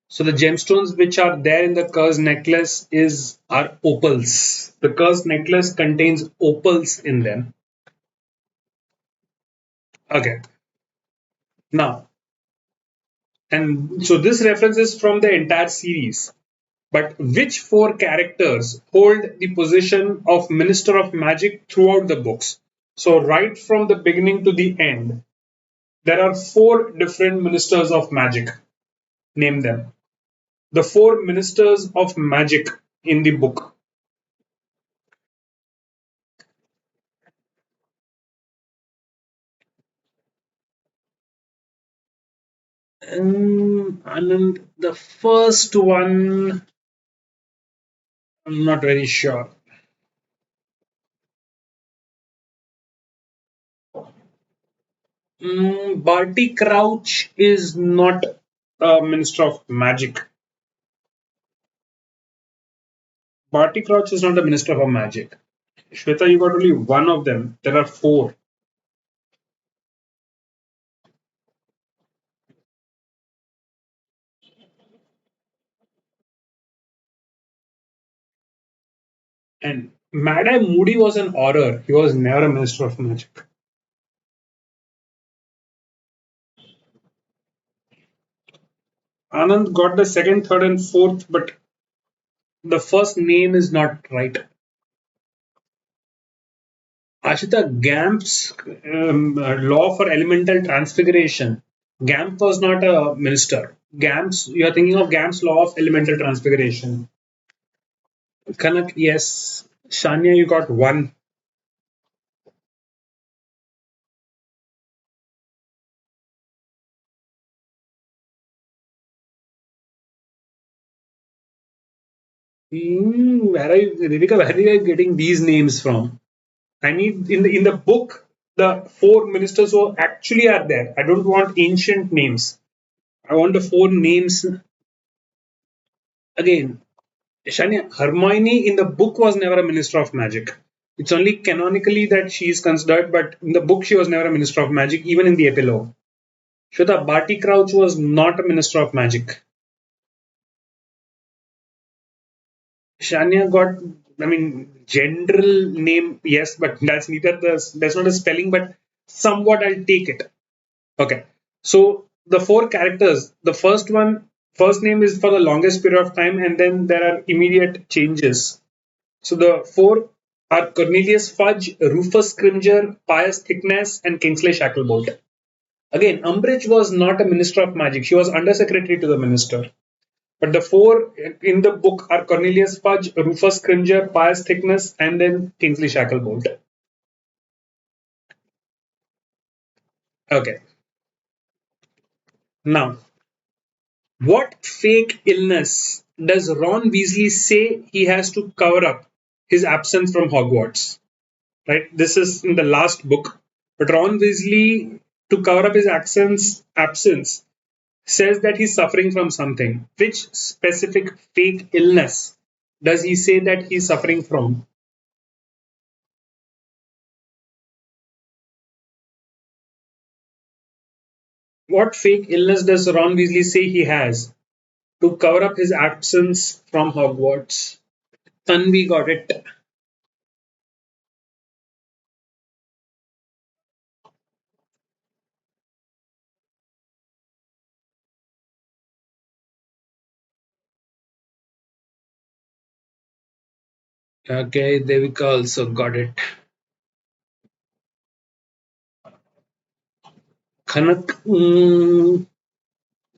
[SPEAKER 1] So the gemstones which are there in the cursed necklace are opals. The cursed necklace contains opals in them. Okay. Now, and so this reference is from the entire series. But which four characters hold the position of Minister of Magic throughout the books? So, right from the beginning to the end, there are four different Ministers of Magic. Name them. The four Ministers of Magic in the book. And the first one, I'm not very sure. Barty Crouch is not a Minister of Magic. Barty Crouch is not a Minister of Magic. Shweta, you got only one of them. There are four. And Mad Eye Moody was an horror. He was never a Minister of Magic. Anand got the second, third, and fourth, but the first name is not right. Ashita, Gamp's law for elemental transfiguration. Gamp was not a minister. You are thinking of Gamp's law of elemental transfiguration. Kanak, yes. Shania, you got one. Where are you, Rivika, where are you getting these names from? I need in the book the four ministers who actually are there. I don't want ancient names. I want the four names again. Shania, Hermione in the book was never a minister of magic. It's only canonically that she is considered, but in the book she was never a minister of magic, even in the epilogue. Shweta, Barty Crouch was not a minister of magic. Shania got, I mean, general name, yes, but that's not a spelling, but somewhat I'll take it. Okay. So the four characters, the first name is for the longest period of time, and then there are immediate changes. So the four are Cornelius Fudge, Rufus Scrimger, Pius Thickness, and Kingsley Shacklebolt. Again, Umbridge was not a minister of magic. She was undersecretary to the minister. But the four in the book are Cornelius Fudge, Rufus Scrimger, Pius Thickness, and then Kingsley Shacklebolt. Okay. Now, what fake illness does Ron Weasley say he has to cover up his absence from Hogwarts? right? This is in the last book. But Ron Weasley, to cover up his absence, says that he's suffering from something. Which specific fake illness does he say that he's suffering from? What fake illness does Ron Weasley say he has to cover up his absence from Hogwarts? Tanvi got it. Okay, Devika also got it. Kanak,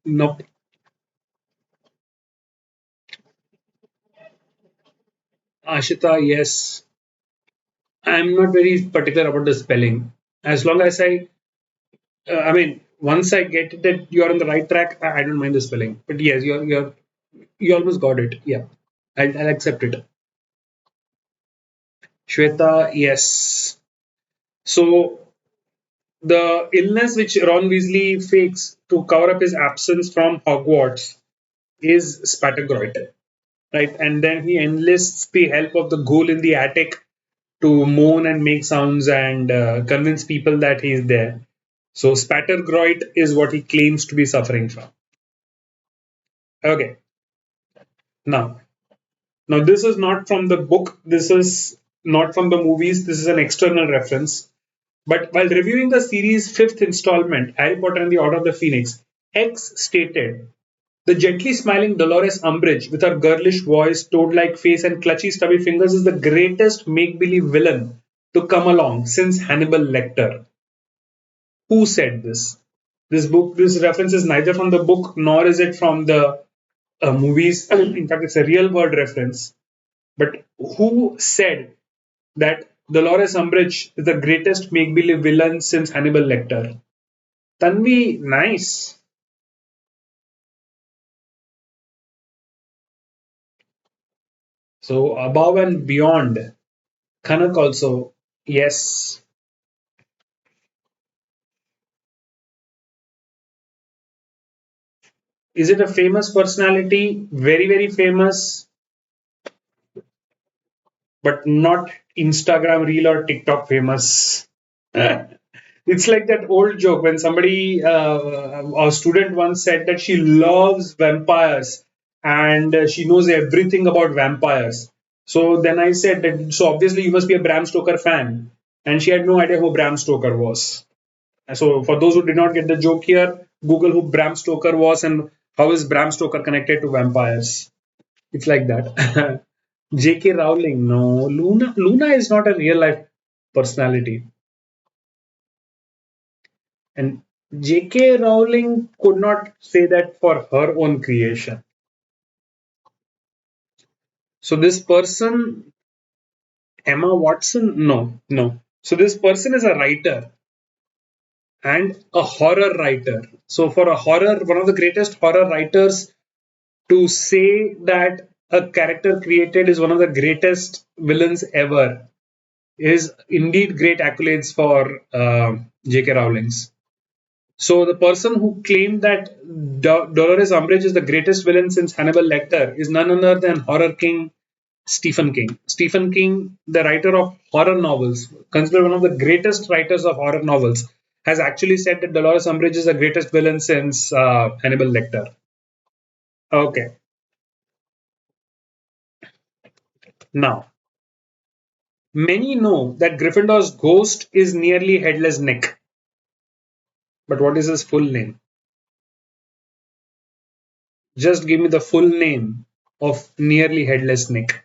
[SPEAKER 1] nope. Ashita, yes. I'm not very particular about the spelling. As long as I mean, once I get that you're on the right track, I don't mind the spelling. But yes, you almost got it. Yeah, I'll accept it. Shweta, yes. So the illness which Ron Weasley fakes to cover up his absence from Hogwarts is Spattergroit, right? And then he enlists the help of the ghoul in the attic to moan and make sounds and convince people that he's there. So Spattergroit is what he claims to be suffering from. Okay, now this is not from the book. This is not from the movies. This is an external reference. But while reviewing the series' fifth installment, Harry Potter and the Order of the Phoenix, X stated the gently smiling Dolores Umbridge, with her girlish voice, toad like face, and clutchy, stubby fingers, is the greatest make believe villain to come along since Hannibal Lecter. Who said this? This reference is neither from the book nor is it from the movies. In fact, it's a real world reference. But who said that Dolores Umbridge is the greatest make believe villain since Hannibal Lecter? Tanvi, nice. So above and beyond. Kanak also, yes. Is it a famous personality? Very, very famous, but not Instagram reel or TikTok famous. It's like that old joke when somebody, a student once said that she loves vampires and she knows everything about vampires. So then I said that, so obviously you must be a Bram Stoker fan. And she had no idea who Bram Stoker was. So for those who did not get the joke here, Google who Bram Stoker was and how is Bram Stoker connected to vampires. It's like that. J.K. Rowling, no. Luna is not a real life personality. And J.K. Rowling could not say that for her own creation. So this person, Emma Watson, no, no. So this person is a writer and a horror writer. So for a horror, one of the greatest horror writers to say that a character created is one of the greatest villains ever is indeed great accolades for J.K. Rowling's. So the person who claimed that Dolores Umbridge is the greatest villain since Hannibal Lecter is none other than horror king Stephen King. Stephen King, the writer of horror novels, considered one of the greatest writers of horror novels, has actually said that Dolores Umbridge is the greatest villain since Hannibal Lecter. Okay, now many know that Gryffindor's ghost is nearly headless Nick. But what is his full name? Just give me the full name of nearly headless Nick.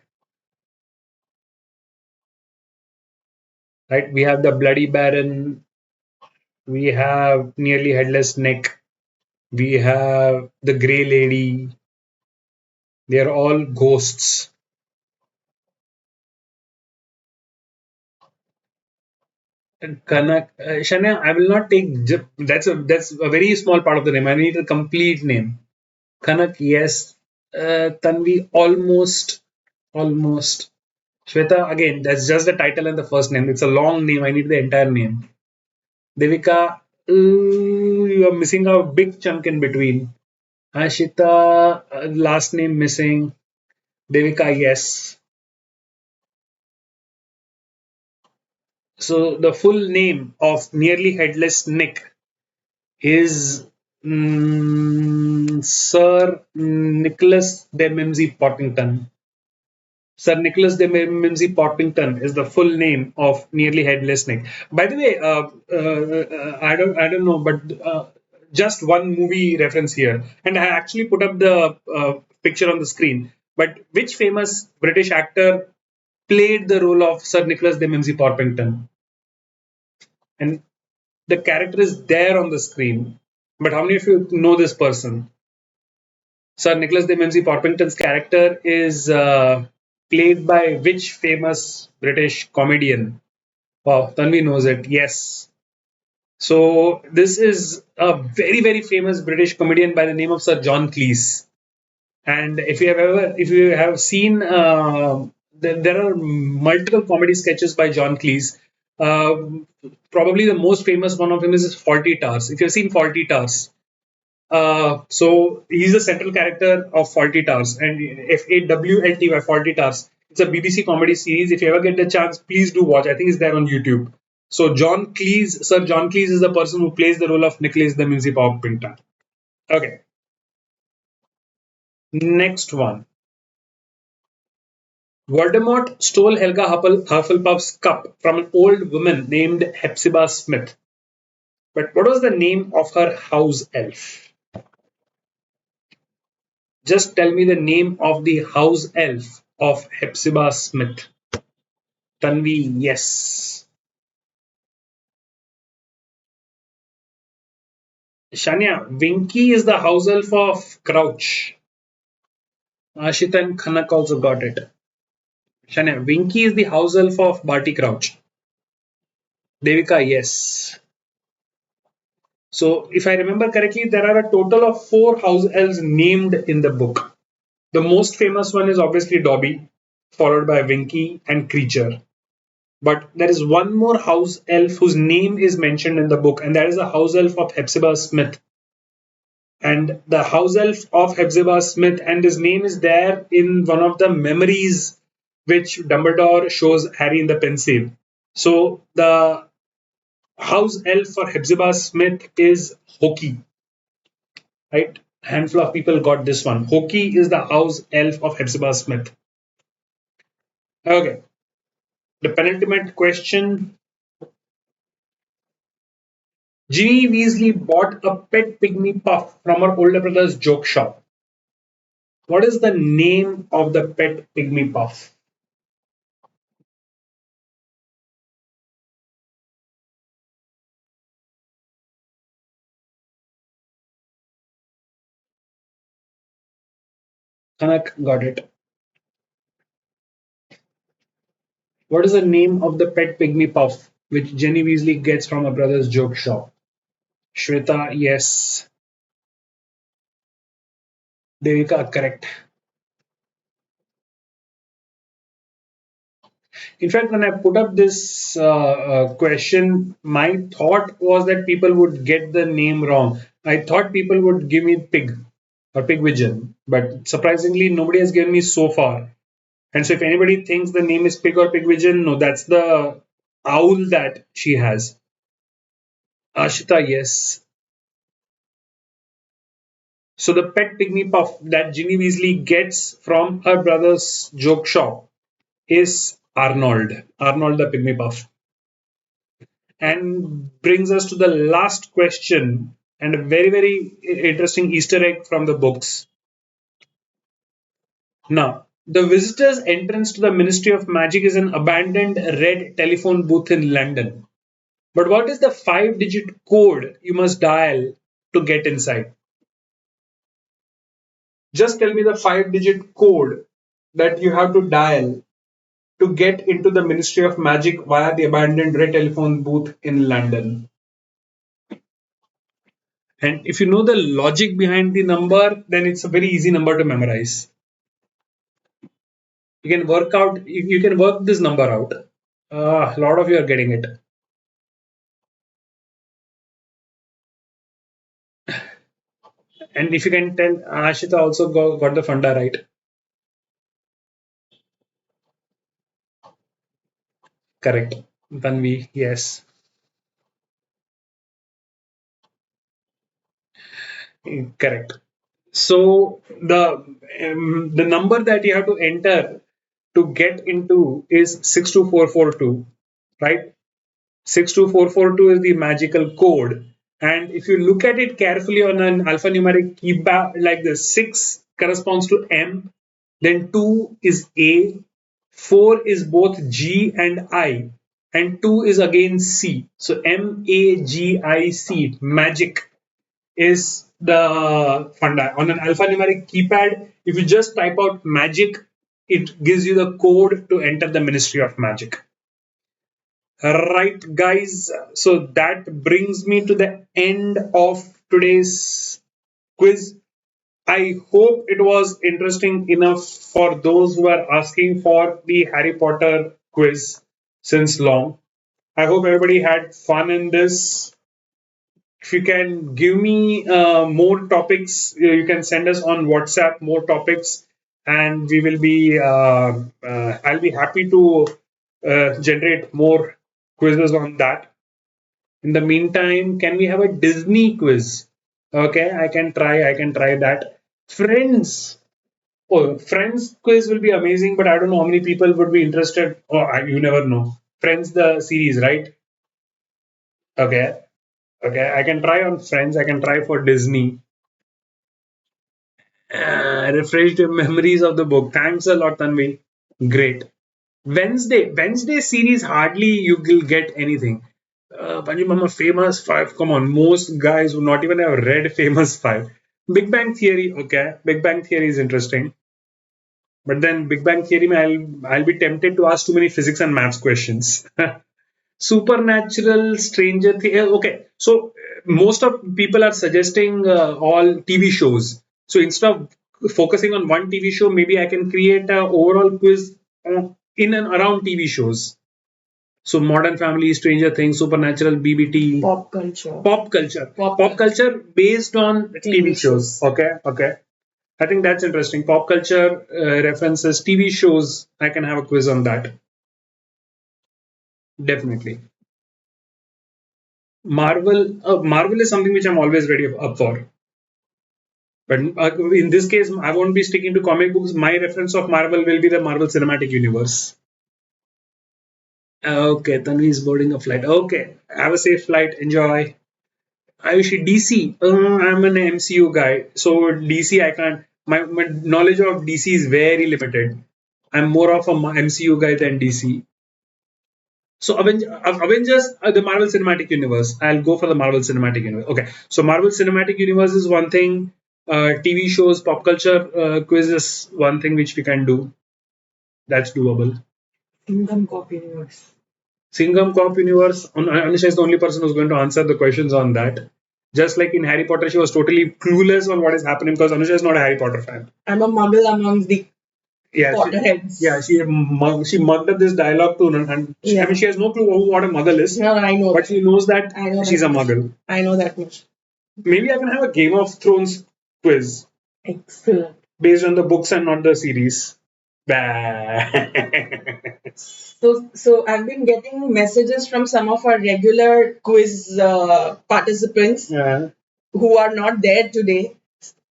[SPEAKER 1] Right? We have the Bloody Baron. We have nearly headless Nick. We have the Grey Lady. They are all ghosts. Kanak, Shania, I will not take. That's a very small part of the name. I need a complete name. Kanak, yes. Tanvi, almost. Shweta, again, that's just the title and the first name. It's a long name. I need the entire name. Devika, you are missing a big chunk in between. Ashita, last name missing. Devika, yes. So the full name of Nearly Headless Nick is Sir Nicholas de Mimsy Pottington. Sir Nicholas de Mimsy Pottington is the full name of Nearly Headless Nick. By the way, I don't know, but just one movie reference here, and I actually put up the picture on the screen. But which famous British actor played the role of Sir Nicholas de Mimsy Porpington? And the character is there on the screen. But how many of you know this person? Sir Nicholas de Mimsy Porpington's character is played by which famous British comedian? Wow, Tanvi knows it. Yes. So this is a very, very famous British comedian by the name of Sir John Cleese. And if you have seen, there are multiple comedy sketches by John Cleese. Probably the most famous one of him is Faulty Towers. If you've seen Faulty Towers, so he's the central character of Faulty Towers, and FAWLTY Faulty Towers. It's a BBC comedy series. If you ever get the chance, please do watch. I think it's there on YouTube. So John Cleese, Sir John Cleese is the person who plays the role of Nicholas the Mimsy Pinta. Okay, next one. Voldemort stole Helga Hufflepuff's cup from an old woman named Hepzibah Smith. But what was the name of her house elf? Just tell me the name of the house elf of Hepzibah Smith. Tanvi, yes. Shania, Winky is the house elf of Crouch. Ashita and Khanak also got it. Shania, Winky is the house elf of Barty Crouch. Devika, yes. So, if I remember correctly, there are a total of 4 house elves named in the book. The most famous one is obviously Dobby, followed by Winky and Creature. But there is one more house elf whose name is mentioned in the book, and that is the house elf of Hepzibah Smith. And the house elf of Hepzibah Smith, and his name is there in one of the memories which Dumbledore shows Harry in the pencil. So the house elf for Hepzibah Smith is Hoki, right? Handful of people got this one. Hoki is the house elf of Hepzibah Smith. Okay, the penultimate question. Ginny Weasley bought a pet pygmy puff from her older brother's joke shop. What is the name of the pet pygmy puff? Kanak got it. What is the name of the pet pygmy puff which Jenny Weasley gets from her brother's joke shop? Shweta, yes. Devika, correct. In fact, when I put up this question, my thought was that people would get the name wrong. I thought people would give me pig or pigvision, but surprisingly, nobody has given me so far. And so, if anybody thinks the name is pig or pigvision, no, that's the owl that she has. Ashita, yes. So the pet pygmy puff that Ginny Weasley gets from her brother's joke shop is Arnold. Arnold the pygmy puff. And brings us to the last question and a very, very interesting Easter egg from the books. Now, the visitor's entrance to the Ministry of Magic is an abandoned red telephone booth in London. But what is the 5-digit code you must dial to get inside? Just tell me the 5-digit code that you have to dial to get into the Ministry of Magic via the abandoned red telephone booth in London. And if you know the logic behind the number, then it's a very easy number to memorize. You can work out. You can work this number out. A lot of you are getting it. And if you can tell, Ashita also got the funda right. Correct. Tanvi, yes. Correct. So the number that you have to enter to get into is 62442, right? 62442 is the magical code. And if you look at it carefully on an alphanumeric keypad like this, 6 corresponds to M, then 2 is A, 4 is both G and I, and 2 is again C. So MAGIC, magic, is the funda. On an alphanumeric keypad, if you just type out magic, it gives you the code to enter the Ministry of Magic. Right, guys. So that brings me to the end of today's quiz. I hope it was interesting enough for those who are asking for the Harry Potter quiz since long. I hope everybody had fun in this. If you can give me more topics, you can send us on WhatsApp more topics, and we will be. I'll be happy to generate more quizzes on that. In the meantime, can we have a Disney quiz? Okay, I can try. I can try that. Friends. Oh, Friends quiz will be amazing, but I don't know how many people would be interested. Oh, you never know. Friends, the series, right? Okay. Okay, I can try on Friends. I can try for Disney. Refreshed memories of the book. Thanks a lot, Tanvi. Great. Wednesday series, hardly you will get anything. Panji Mama, Famous Five. Come on, most guys would not even have read Famous Five. Big Bang Theory, okay. Big Bang Theory is interesting. But then Big Bang Theory, I'll be tempted to ask too many physics and maths questions. Supernatural, Stranger Things. Okay, so most of people are suggesting all TV shows. So instead of focusing on one TV show, maybe I can create an overall quiz in and around TV shows. So Modern Family, Stranger Things, Supernatural, BBT, pop culture based on TV shows. Okay, okay. I think that's interesting. Pop culture references, TV shows. I can have a quiz on that. Definitely. Marvel is something which I'm always ready up for. But in this case, I won't be sticking to comic books. My reference of Marvel will be the Marvel Cinematic Universe. Okay, Tanvi is boarding a flight. Okay, have a safe flight. Enjoy. I wish DC. I'm an MCU guy, so DC I can't. My knowledge of DC is very limited. I'm more of a MCU guy than DC. So Avengers, the Marvel Cinematic Universe. I'll go for the Marvel Cinematic Universe. Okay, so Marvel Cinematic Universe is one thing. TV shows, pop culture quiz is one thing which we can do. That's doable. Kingdom Cop Universe. Singham Cop Universe. Anusha is the only person who's going to answer the questions on that. Just like in Harry Potter, she was totally clueless on what is happening because Anusha is not a Harry Potter fan. I'm a muggle amongst the Potterheads. She mugged up this dialogue to, and I mean, she has no clue what a muggle is. No, I know. But that. She knows that she's a muggle. I know that much. Maybe I can have a Game of Thrones quiz. Excellent. Based on the books and not the series. Bah. So I've been getting messages from some of our regular quiz participants who are not there today,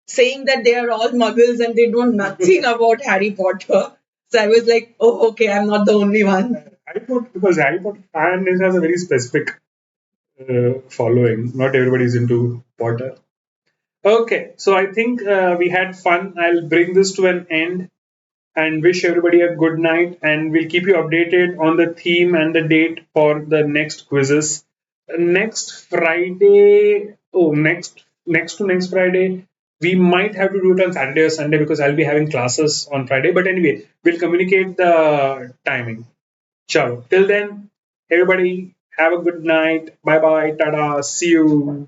[SPEAKER 1] saying that they are all muggles and they know nothing about Harry Potter. So I was like, oh, okay, I'm not the only one. Because Harry Potter fan has a very specific following. Not everybody is into Potter. Okay, so I think we had fun. I'll bring this to an end and wish everybody a good night. And we'll keep you updated on the theme and the date for the next quizzes. Next Friday, next Friday, we might have to do it on Saturday or Sunday because I'll be having classes on Friday. But anyway, we'll communicate the timing. Ciao. Till then, everybody have a good night. Bye bye. Tada. See you.